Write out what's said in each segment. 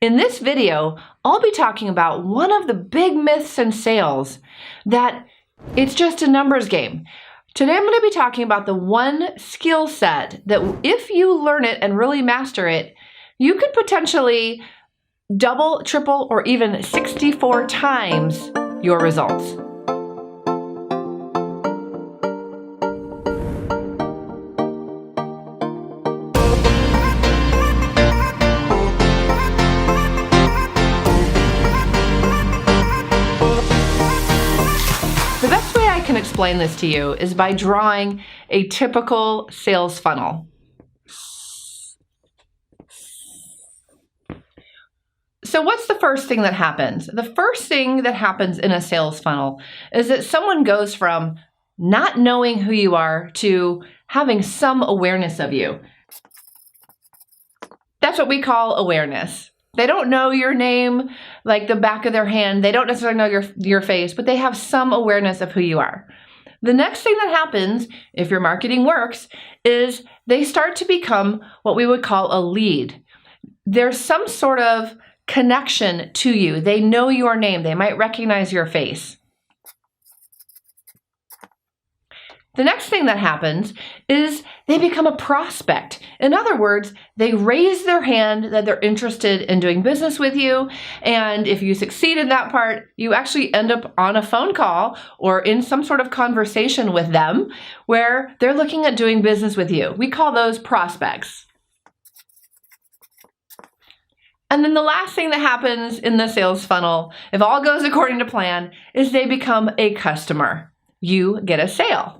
In this video, I'll be talking about one of the big myths in sales, that it's just a numbers game. Today I'm going to be talking about the one skill set that if you learn it and really master it, you could potentially double, triple, or even 64 times your results. The best way I can explain this to you is by drawing a typical sales funnel. So what's the first thing that happens? The first thing that happens in a sales funnel is that someone goes from not knowing who you are to having some awareness of you. That's what we call awareness. They don't know your name like the back of their hand. They don't necessarily know your face, but they have some awareness of who you are. The next thing that happens, if your marketing works, is they start to become what we would call a lead. There's some sort of connection to you. They know your name. They might recognize your face. The next thing that happens is they become a prospect. In other words, they raise their hand that they're interested in doing business with you. And if you succeed in that part, you actually end up on a phone call or in some sort of conversation with them where they're looking at doing business with you. We call those prospects. And then the last thing that happens in the sales funnel, if all goes according to plan, is they become a customer. You get a sale.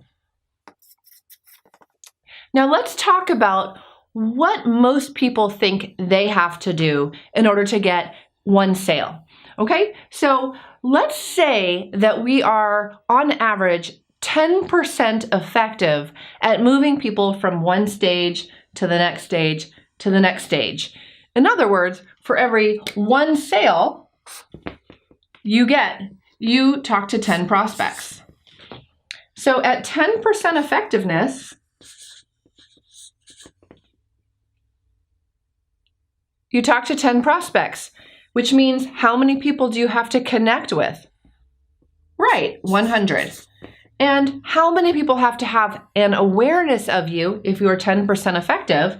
Now let's talk about what most people think they have to do in order to get one sale. Okay, so let's say that we are on average 10% effective at moving people from one stage to the next stage to the next stage. In other words, for every one sale you talk to 10 prospects. So at 10% effectiveness, you talk to 10 prospects, which means how many people do you have to connect with? Right, 100. And how many people have to have an awareness of you if you are 10% effective?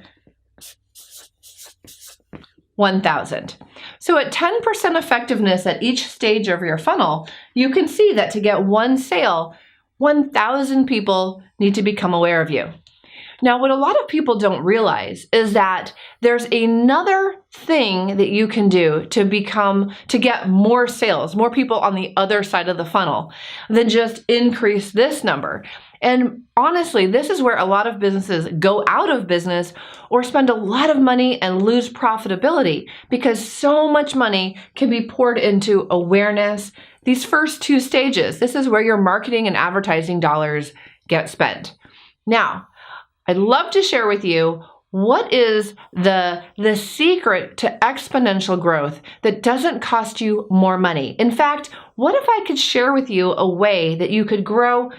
1,000. So at 10% effectiveness at each stage of your funnel, you can see that to get one sale, 1,000 people need to become aware of you. Now, what a lot of people don't realize is that there's another thing that you can do to get more sales, more people on the other side of the funnel than just increase this number. And honestly, this is where a lot of businesses go out of business or spend a lot of money and lose profitability because so much money can be poured into awareness. These first two stages, this is where your marketing and advertising dollars get spent. Now, I'd love to share with you what is the secret to exponential growth that doesn't cost you more money. In fact, what if I could share with you a way that you could grow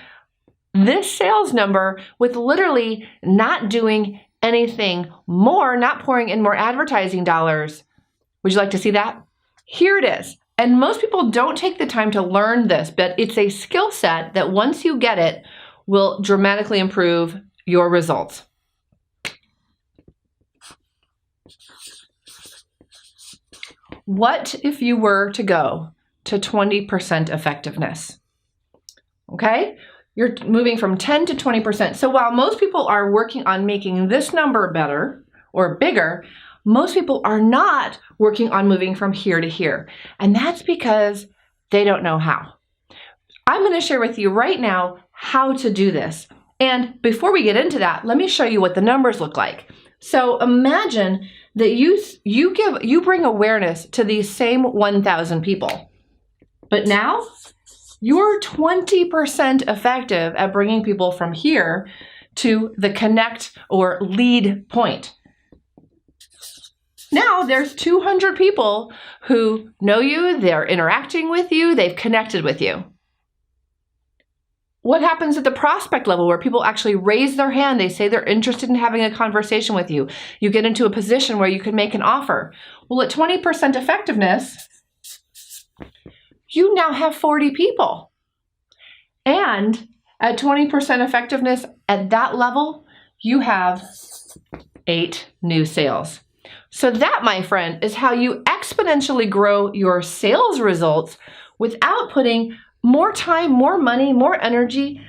this sales number with literally not doing anything more, not pouring in more advertising dollars? Would you like to see that? Here it is. And most people don't take the time to learn this, but it's a skill set that once you get it will dramatically improve your results. What if you were to go to 20% effectiveness? Okay, you're moving from 10 to 20%. So while most people are working on making this number better or bigger, most people are not working on moving from here to here. And that's because they don't know how. I'm going to share with you right now how to do this. And before we get into that, let me show you what the numbers look like. So imagine that you bring awareness to these same 1,000 people. But now you're 20% effective at bringing people from here to the connect or lead point. Now there's 200 people who know you, they're interacting with you, they've connected with you. What happens at the prospect level where people actually raise their hand? They say they're interested in having a conversation with you. You get into a position where you can make an offer. Well, at 20% effectiveness, you now have 40 people. And at 20% effectiveness at that level, you have 8 new sales. So that, my friend, is how you exponentially grow your sales results without putting more time, more money, more energy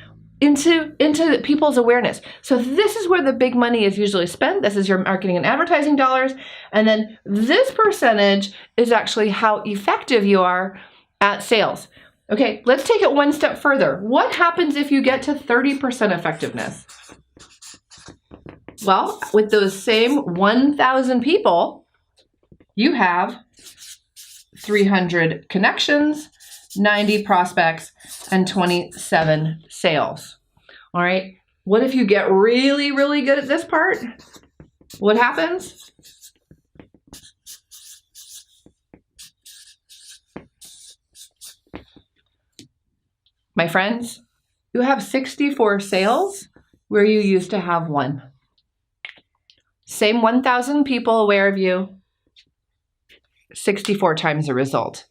into people's awareness. So this is where the big money is usually spent. This is your marketing and advertising dollars. And then this percentage is actually how effective you are at sales. Okay, let's take it one step further. What happens if you get to 30% effectiveness? Well, with those same 1,000 people, you have 300 connections, 90 prospects, and 27 sales. All right, what if you get really, really good at this part? What happens? My friends, you have 64 sales where you used to have 1. Same 1,000 people aware of you, 64 times the result.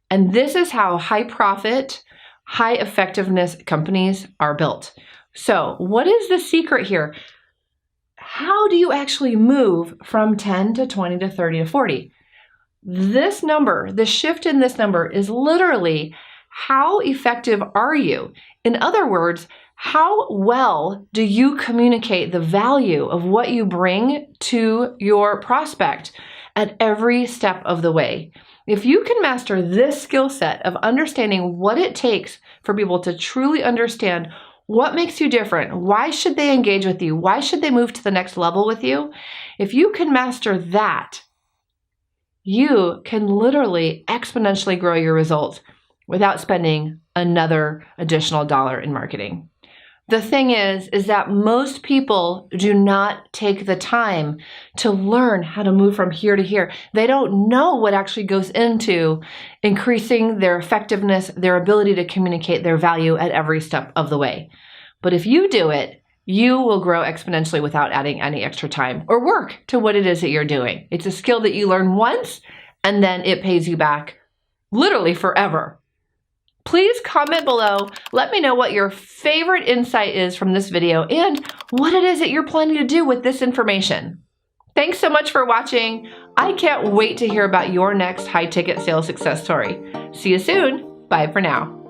And this is how high profit, high effectiveness companies are built. So what is the secret here? How do you actually move from 10 to 20 to 30 to 40? This number, the shift in this number is literally how effective are you? In other words, how well do you communicate the value of what you bring to your prospect at every step of the way? If you can master this skill set of understanding what it takes for people to truly understand what makes you different, why should they engage with you, why should they move to the next level with you, if you can master that, you can literally exponentially grow your results without spending another additional dollar in marketing. The thing is that most people do not take the time to learn how to move from here to here. They don't know what actually goes into increasing their effectiveness, their ability to communicate their value at every step of the way. But if you do it, you will grow exponentially without adding any extra time or work to what it is that you're doing. It's a skill that you learn once and then it pays you back literally forever. Please comment below. Let me know what your favorite insight is from this video and what it is that you're planning to do with this information. Thanks so much for watching. I can't wait to hear about your next high-ticket sales success story. See you soon. Bye for now.